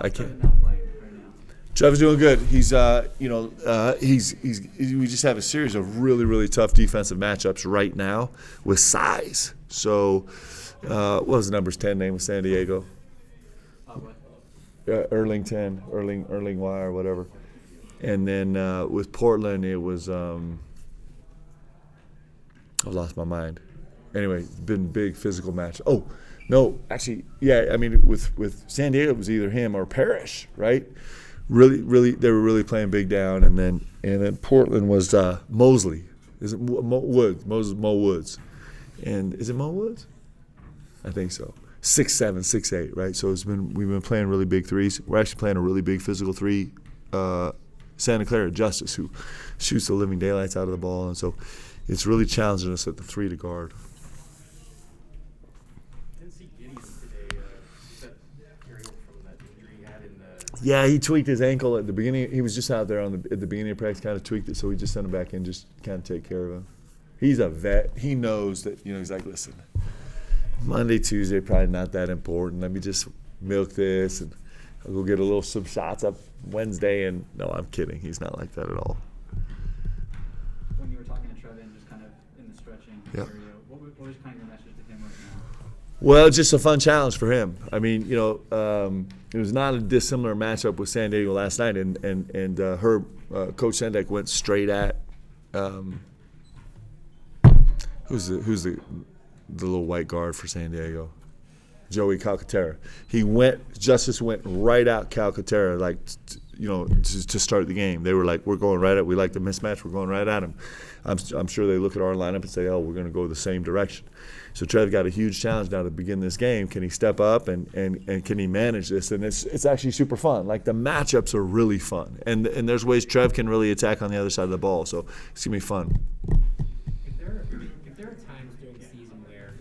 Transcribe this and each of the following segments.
I can't. Now playing right now? Trevor's doing good. He's, we just have a series of really, really tough defensive matchups right now with size. So, what was the numbers 10 name with San Diego? Erling 10, Erling Y or whatever. And then with Portland, it was, I've lost my mind. Anyway, it's been big physical match. Oh, no, actually, yeah, I mean, with San Diego, it was either him or Parrish, right? Really, they were really playing big down. And then Portland was Mosley. Is it Mo Woods? Mo Woods. And is it Mo Woods? I think so. 6'7", 6'8", right? So we've been playing really big threes. We're actually playing a really big physical three, Santa Clara Justice, who shoots the living daylights out of the ball, and so it's really challenging us at the three to guard. Didn't see Gideon today. Is that carryover from that injury he had in the? Yeah, he tweaked his ankle at the beginning. He was just out there at the beginning of practice, kind of tweaked it, so we just sent him back in, just kind of take care of him. He's a vet. He knows that, he's like, listen, Monday, Tuesday, probably not that important. Let me just milk this, and I'll go get some shots up Wednesday. And no, I'm kidding. He's not like that at all. When you were talking to Trevin, just kind of in the stretching area, what was kind of your message to him right now? Well, just a fun challenge for him. I mean, it was not a dissimilar matchup with San Diego last night, and her Coach Sendek went straight at who's the little white guard for San Diego, Joey Calcaterra. Justice went right out Calcaterra, like, to start the game. They were like, we're going right at, we like the mismatch, we're going right at him. I'm sure they look at our lineup and say, oh, we're going to go the same direction. So Trev got a huge challenge now to begin this game. Can he step up and can he manage this? And it's actually super fun. Like, the matchups are really fun. And there's ways Trev can really attack on the other side of the ball. So it's going to be fun. If there are times during the season where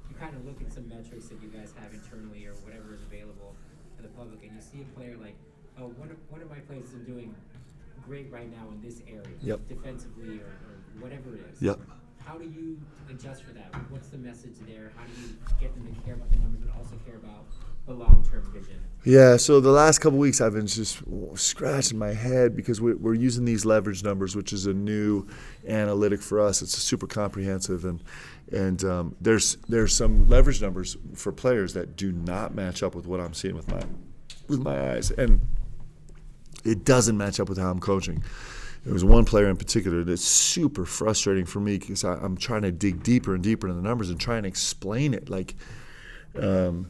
you kind of look at some metrics that you guys have internally or whatever is available to the public, and you see a player like, oh, one of my players is doing great right now in this area, defensively or whatever it is. Yep. How do you adjust for that? What's the message there? How do you get them to care about the numbers but also care about the long-term vision? Yeah, so the last couple weeks I've been just scratching my head because we're using these leverage numbers, which is a new analytic for us. It's super comprehensive, and there's some leverage numbers for players that do not match up with what I'm seeing with my eyes, and it doesn't match up with how I'm coaching. There was one player in particular that's super frustrating for me because I'm trying to dig deeper and deeper into the numbers and try and explain it. Like, those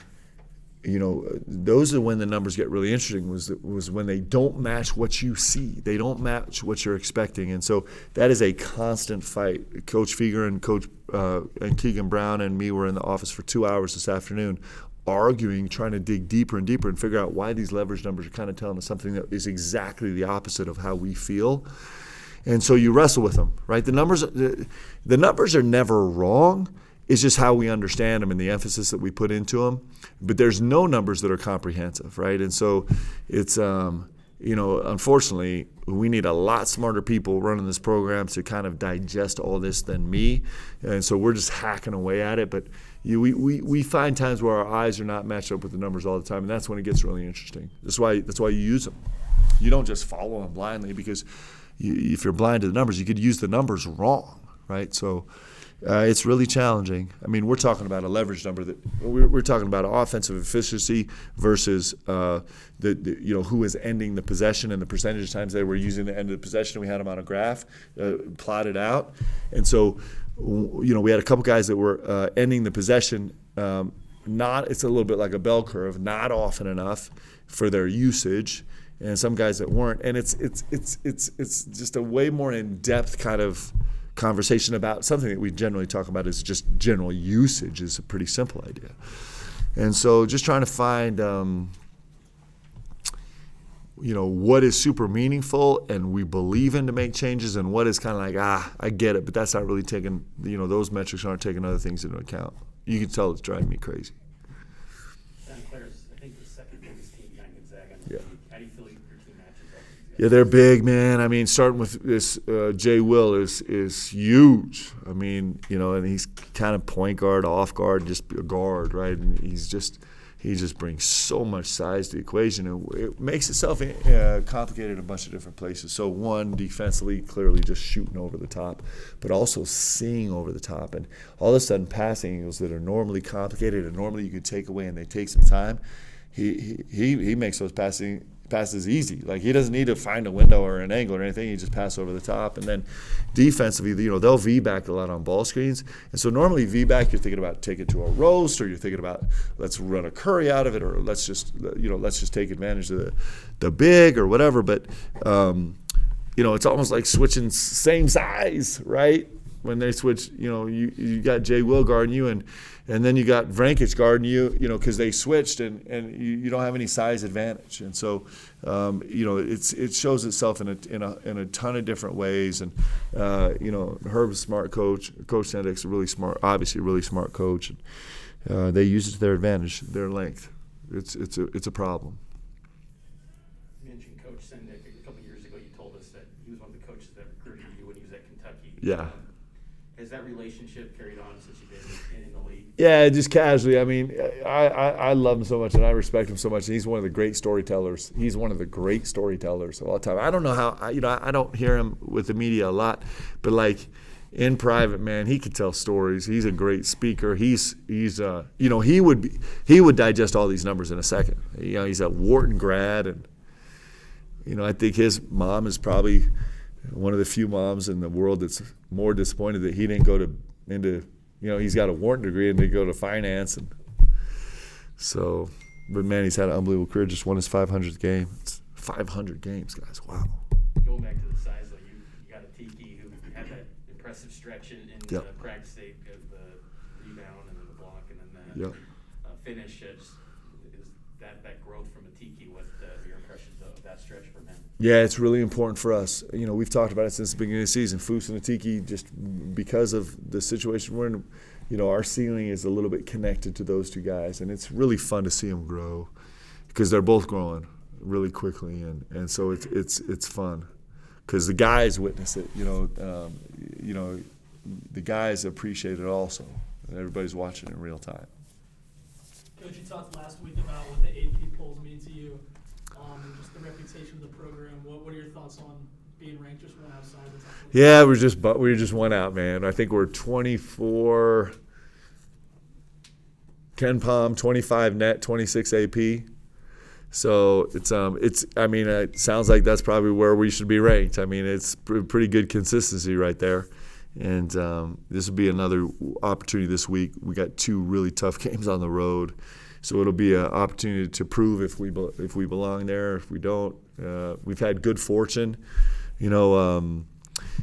are when the numbers get really interesting, was when they don't match what you see. They don't match what you're expecting. And so that is a constant fight. Coach Feger and Coach and Keegan Brown and me were in the office for 2 hours this afternoon arguing, trying to dig deeper and deeper and figure out why these leverage numbers are kind of telling us something that is exactly the opposite of how we feel. And so you wrestle with them, right? The numbers are never wrong. It's just how we understand them and the emphasis that we put into them. But there's no numbers that are comprehensive, right? And so it's, unfortunately, we need a lot smarter people running this program to kind of digest all this than me. And so we're just hacking away at it. But we find times where our eyes are not matched up with the numbers all the time, and that's when it gets really interesting. That's why you use them. You don't just follow them blindly, because if you're blind to the numbers, you could use the numbers wrong, right? So it's really challenging. I mean, we're talking about a leverage number that we're talking about offensive efficiency versus who is ending the possession and the percentage of times they were using the end of the possession. We had them on a graph plotted out, and so we had a couple guys that were ending the possession. It's a little bit like a bell curve, not often enough for their usage, and some guys that weren't. And it's just a way more in-depth kind of conversation about something that we generally talk about is just general usage is a pretty simple idea. And so just trying to find what is super meaningful and we believe in to make changes, and what is kind of like, I get it, but that's not really taking, those metrics aren't taking other things into account. You can tell it's driving me crazy. Santa Clara's, I think, the second biggest team behind Gonzaga. Yeah. How do you feel your team matches up? Yeah, they're big, man. I mean, starting with this, Jay Will is huge. I mean, and he's kind of point guard, off guard, just a guard, right? And he's he just brings so much size to the equation, and it makes itself complicated in a bunch of different places. So one, defensively, clearly just shooting over the top, but also seeing over the top. And all of a sudden, passing angles that are normally complicated and normally you could take away and they take some time, he makes those passes easy. Like, he doesn't need to find a window or an angle or anything. He just pass over the top. And then defensively, they'll V-back a lot on ball screens. And so normally V-back, you're thinking about take it to a roast, or you're thinking about let's run a curry out of it, or let's just take advantage of the big or whatever. But it's almost like switching same size, right? When they switch, you got Jay Will guarding you, and then you got Vrankic guarding you, because they switched, and you don't have any size advantage. And so, it shows itself in a ton of different ways. And Herb's a smart coach. Coach Sendek's obviously a really smart coach. And they use it to their advantage, their length. It's a problem. You mentioned Coach Sendek. A couple years ago, you told us that he was one of the coaches that recruited you when he was at Kentucky. Yeah. Has that relationship carried on since you've been in the league? Yeah, just casually. I mean, I love him so much, and I respect him so much. And he's one of the great storytellers. He's one of the great storytellers of all time. I don't know how. I don't hear him with the media a lot, but like in private, man, he could tell stories. He's a great speaker. He would digest all these numbers in a second. He's a Wharton grad, and I think his mom is probably one of the few moms in the world that's more disappointed that he didn't go into he's got a Wharton degree and didn't go to finance. And so, but man, he's had an unbelievable career. Just won his 500th game. It's 500 games, guys. Wow. Going back to the size, though, you got a Tiki who had that impressive stretch in the practice tape of the rebound and then the block and then the finish. Is that growth from a Tiki? What your impressions of that stretch for him? Yeah, it's really important for us. We've talked about it since the beginning of the season. Foose and Atiki, just because of the situation we're in, our ceiling is a little bit connected to those two guys, and it's really fun to see them grow because they're both growing really quickly, and so it's fun because the guys witness it. The guys appreciate it also, and everybody's watching it in real time. Coach, you talked last week about what the AP polls mean to you. And just the reputation of the program. What are your thoughts on being ranked just one outside the top 20? Yeah, we're just one out, man. I think we're 24 Ken Palm, 25 net, 26 AP. So it sounds like that's probably where we should be ranked. I mean, it's pretty good consistency right there. And this will be another opportunity this week. We got 2 really tough games on the road. So it'll be an opportunity to prove if we belong there, if we don't. We've had good fortune.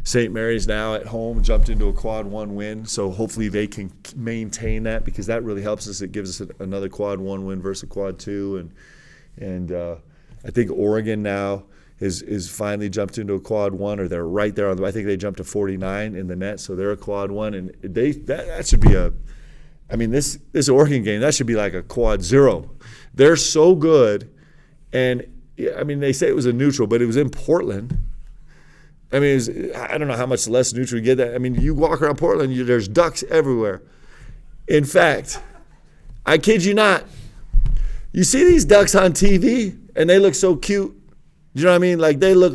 St. Mary's now at home jumped into a quad 1 win, so hopefully they can maintain that because that really helps us. It gives us another quad 1 win versus a quad 2, and I think Oregon now is finally jumped into a quad 1, or they're right there on I think they jumped to 49 in the net, so they're a quad 1, and that should be a. I mean, this Oregon game, that should be like a quad 0. They're so good. And, they say it was a neutral, but it was in Portland. I don't know how much less neutral you get that. You walk around Portland, there's ducks everywhere. In fact, I kid you not, you see these ducks on TV, and they look so cute. You know what I mean? Like, they look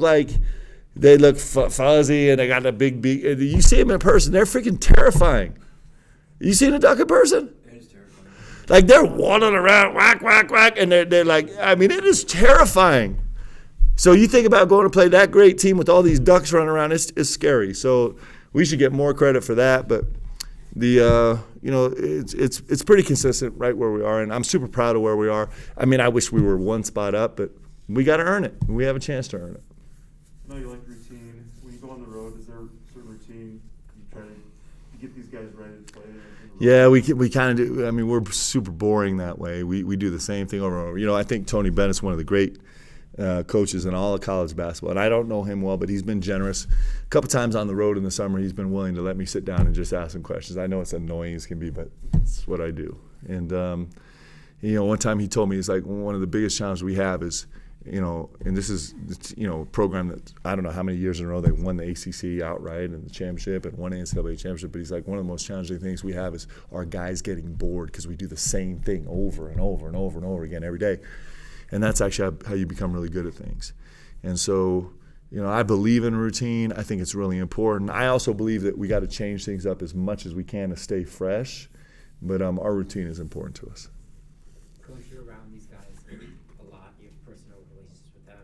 fuzzy, and they got a big beak. You see them in person, they're freaking terrifying. You seen a duck in person? It is terrifying. Like, they're waddling around, whack, whack, whack, and they're like, it is terrifying. So you think about going to play that great team with all these ducks running around, it's scary. So we should get more credit for that. But it's pretty consistent right where we are, and I'm super proud of where we are. I wish we were one spot up, but we got to earn it. We have a chance to earn it. I know you like routine. When you go on the road, is there a certain routine you try to get these guys ready to play? Yeah, we kind of do. We're super boring that way. We do the same thing over and over. I think Tony Bennett's one of the great coaches in all of college basketball, and I don't know him well, but he's been generous. A couple times on the road in the summer, he's been willing to let me sit down and just ask him questions. I know it's annoying as can be, but it's what I do. And one time he told me, it's like one of the biggest challenges we have is and this is, a program that I don't know how many years in a row they won the ACC outright and the championship and won the NCAA championship. But he's like, one of the most challenging things we have is our guys getting bored because we do the same thing over and over and over and over again every day. And that's actually how you become really good at things. And so, I believe in routine. I think it's really important. I also believe that we got to change things up as much as we can to stay fresh. But our routine is important to us. Coach, you're around these guys a lot. You have personal relationships with them.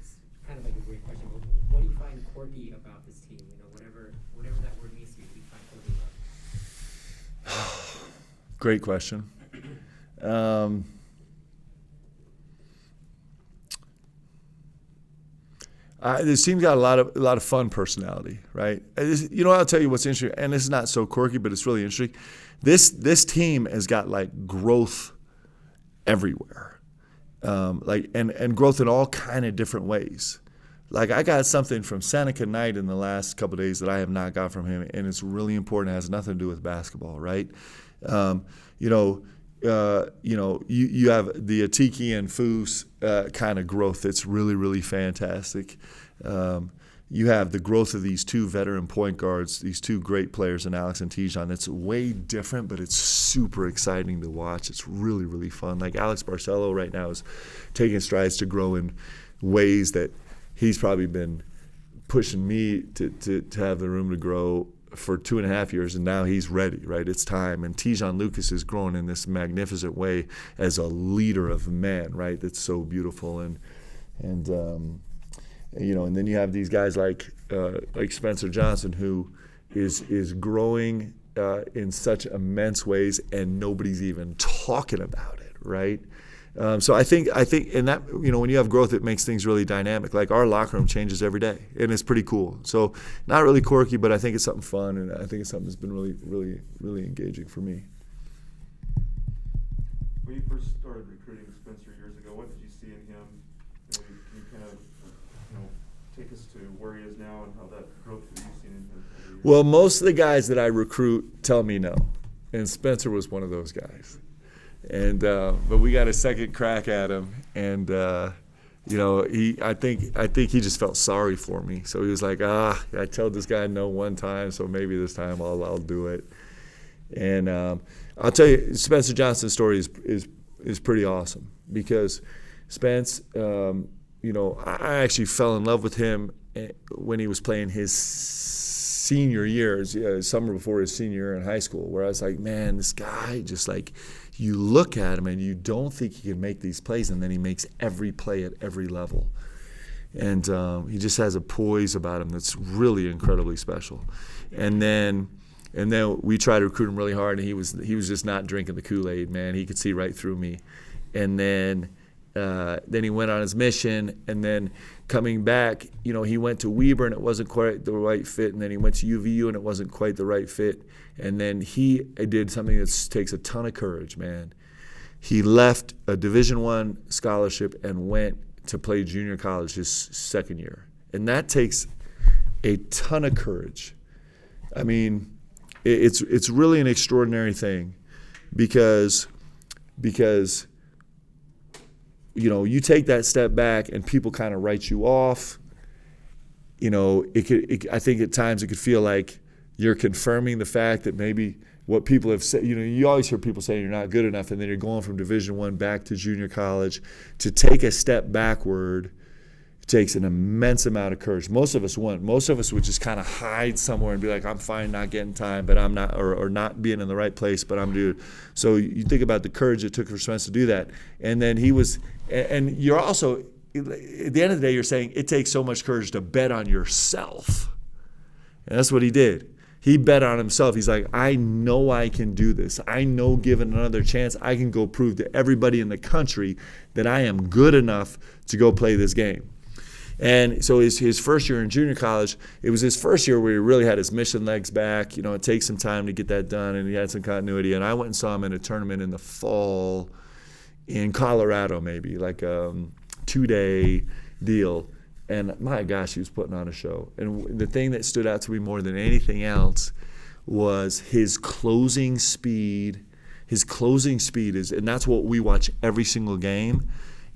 It's kind of like a weird question, but what do you find quirky about this team? Whatever that word means to you, what do you find quirky about it? Great question. This team's got a lot of fun personality, right? I'll tell you what's interesting, and this is not so quirky, but it's really interesting. This team has got like growth everywhere, and growth in all kind of different ways. Like I got something from Seneca Knight in the last couple of days that I have not got from him, and it's really important. It has nothing to do with basketball, right? You have the Atiki and Foose kind of growth that's really, really fantastic. You have the growth of these two veteran point guards, these two great players in Alex and Tijon. That's way different, but it's super exciting to watch. It's really, really fun. Like Alex Barcelo right now is taking strides to grow in ways that he's probably been pushing me to have the room to grow for 2.5 years, and now he's ready, right? It's time. And Tijon Lucas is growing in this magnificent way as a leader of men, right? That's so beautiful. And then you have these guys like Spencer Johnson, who is growing in such immense ways, and nobody's even talking about it, right? So I think in that, when you have growth, it makes things really dynamic. Like our locker room changes every day, and it's pretty cool. So not really quirky, but I think it's something fun, and I think it's something that's been really, really, really engaging for me. When you first started recruiting Spencer years ago, what did you see in him? Can you kind of take us to where he is now and how that growth that you've seen in him over the years? Well, most of the guys that I recruit tell me no, and Spencer was one of those guys. And but we got a second crack at him, and I think he just felt sorry for me. So he was like, I told this guy no one time, so maybe this time I'll do it. And I'll tell you, Spencer Johnson's story is pretty awesome, because Spence, I actually fell in love with him when he was playing his senior years, summer before his senior year in high school, where I was like, man, this guy just like, you look at him and you don't think he can make these plays, and then he makes every play at every level. And he just has a poise about him that's really incredibly special. And then we tried to recruit him really hard, and he was just not drinking the Kool-Aid, man. He could see right through me. And then he went on his mission, and then coming back, he went to Weber and it wasn't quite the right fit, and then he went to UVU and it wasn't quite the right fit. And then he did something that takes a ton of courage, man. He left a Division I scholarship and went to play junior college his second year. And that takes a ton of courage. I mean, it's really an extraordinary thing, because you take that step back and people kind of write you off. I think at times it could feel like you're confirming the fact that maybe what people have said. You always hear people saying you're not good enough, and then you're going from Division I back to junior college. To take a step backward takes an immense amount of courage. Most of us wouldn't. Most of us would just kind of hide somewhere and be like, I'm fine not getting time, but I'm not, or not being in the right place, but I'm doing. So you think about the courage it took for Spence to do that. And then he was, and you're also, at the end of the day, you're saying it takes so much courage to bet on yourself. And that's what he did. He bet on himself. He's like, I know I can do this. I know, given another chance, I can go prove to everybody in the country that I am good enough to go play this game. And so his first year in junior college, it was his first year where he really had his mission legs back. It takes some time to get that done, and he had some continuity. And I went and saw him in a tournament in the fall in Colorado, maybe, like a 2-day deal. And my gosh, he was putting on a show. And the thing that stood out to me more than anything else was his closing speed. His closing speed and that's what we watch every single game,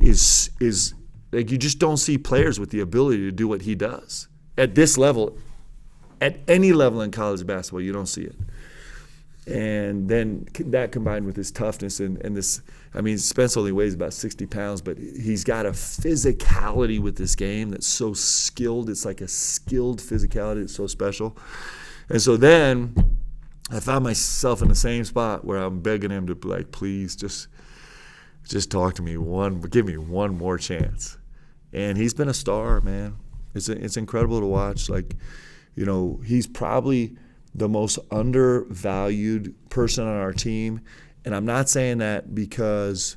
is like, you just don't see players with the ability to do what he does at this level. At any level in college basketball, you don't see it. And then that combined with his toughness and this, I mean, Spence only weighs about 60 pounds, but he's got a physicality with this game that's so skilled. It's like a skilled physicality. It's so special. And so then I found myself in the same spot where I'm begging him to, like, please just talk to me give me one more chance. And he's been a star, man. It's incredible to watch. Like, you know, he's probably the most undervalued person on our team. And I'm not saying that because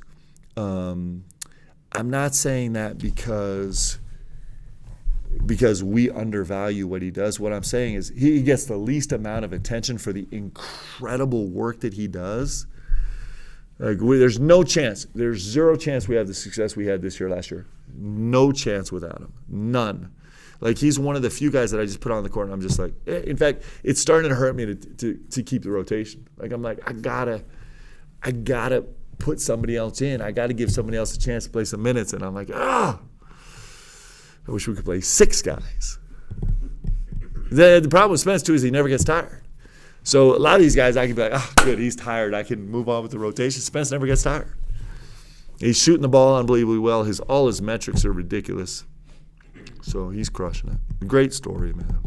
we undervalue what he does. What I'm saying is he gets the least amount of attention for the incredible work that he does. Like, there's no chance. There's zero chance we have the success we had this year, last year. No chance without him. None. Like, he's one of the few guys that I just put on the court, and I'm just like, in fact, it's starting to hurt me to keep the rotation. Like, I'm like, I gotta put somebody else in. I gotta give somebody else a chance to play some minutes. And I'm like, I wish we could play 6 guys. The problem with Spence, too, is he never gets tired. So a lot of these guys, I can be like, oh, good, he's tired. I can move on with the rotation. Spence never gets tired. He's shooting the ball unbelievably well. All his metrics are ridiculous. So he's crushing it. Great story, man.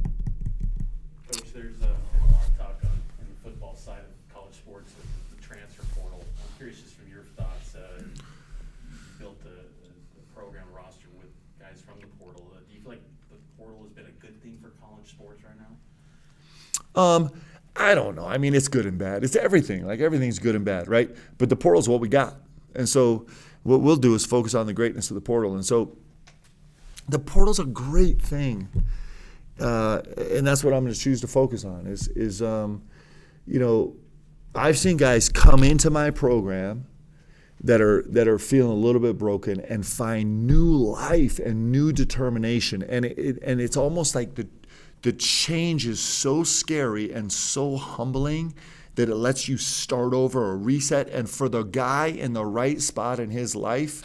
Coach, there's a lot of talk on the football side of college sports with the transfer portal. I'm curious just from your thoughts. You built a program roster with guys from the portal. Do you feel like the portal has been a good thing for college sports right now? I don't know. I mean, it's good and bad. It's everything. Like, everything's good and bad, right? But the portal's what we got. And so what we'll do is focus on the greatness of the portal. And so the portal's a great thing. And that's what I'm going to choose to focus on is you know, I've seen guys come into my program that are feeling a little bit broken and find new life and new determination. And it's almost like the change is so scary and so humbling that it lets you start over or reset. And for the guy in the right spot in his life,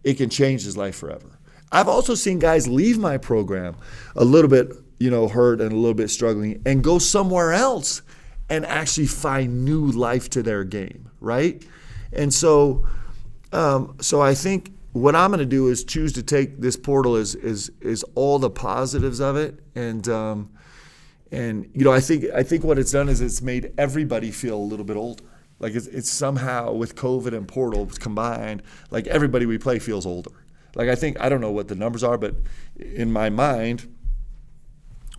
it can change his life forever. I've also seen guys leave my program a little bit, you know, hurt and a little bit struggling and go somewhere else and actually find new life to their game, right? And so I think what I'm going to do is choose to take this portal is all the positives of it, and you know, I think what it's done is it's made everybody feel a little bit older. Like, it's somehow with COVID and portal combined, like, everybody we play feels older. Like, I don't know what the numbers are, but in my mind,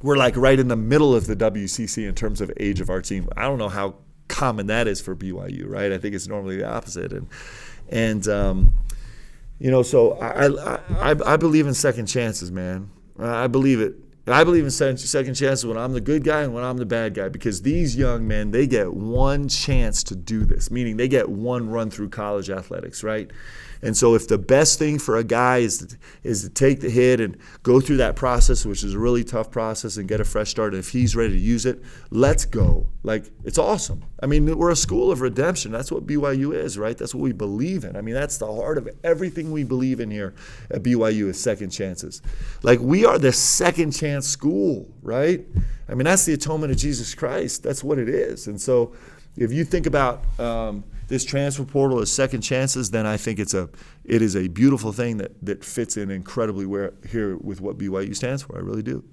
we're like right in the middle of the WCC in terms of age of our team. I don't know how common that is for BYU, right? I think it's normally the opposite, and you know, so I believe in second chances, man. I believe it. I believe in second chances when I'm the good guy and when I'm the bad guy, because these young men, they get one chance to do this, meaning they get one run through college athletics, right? And so if the best thing for a guy is to take the hit and go through that process, which is a really tough process, and get a fresh start, and if he's ready to use it, let's go. Like, it's awesome. I mean, we're a school of redemption. That's what BYU is, right? That's what we believe in. I mean, that's the heart of everything we believe in here at BYU is second chances. Like, we are the second chance school, right? I mean, that's the atonement of Jesus Christ. That's what it is. And so if you think about this transfer portal as second chances, then I think it is a beautiful thing that fits in incredibly here with what BYU stands for. I really do.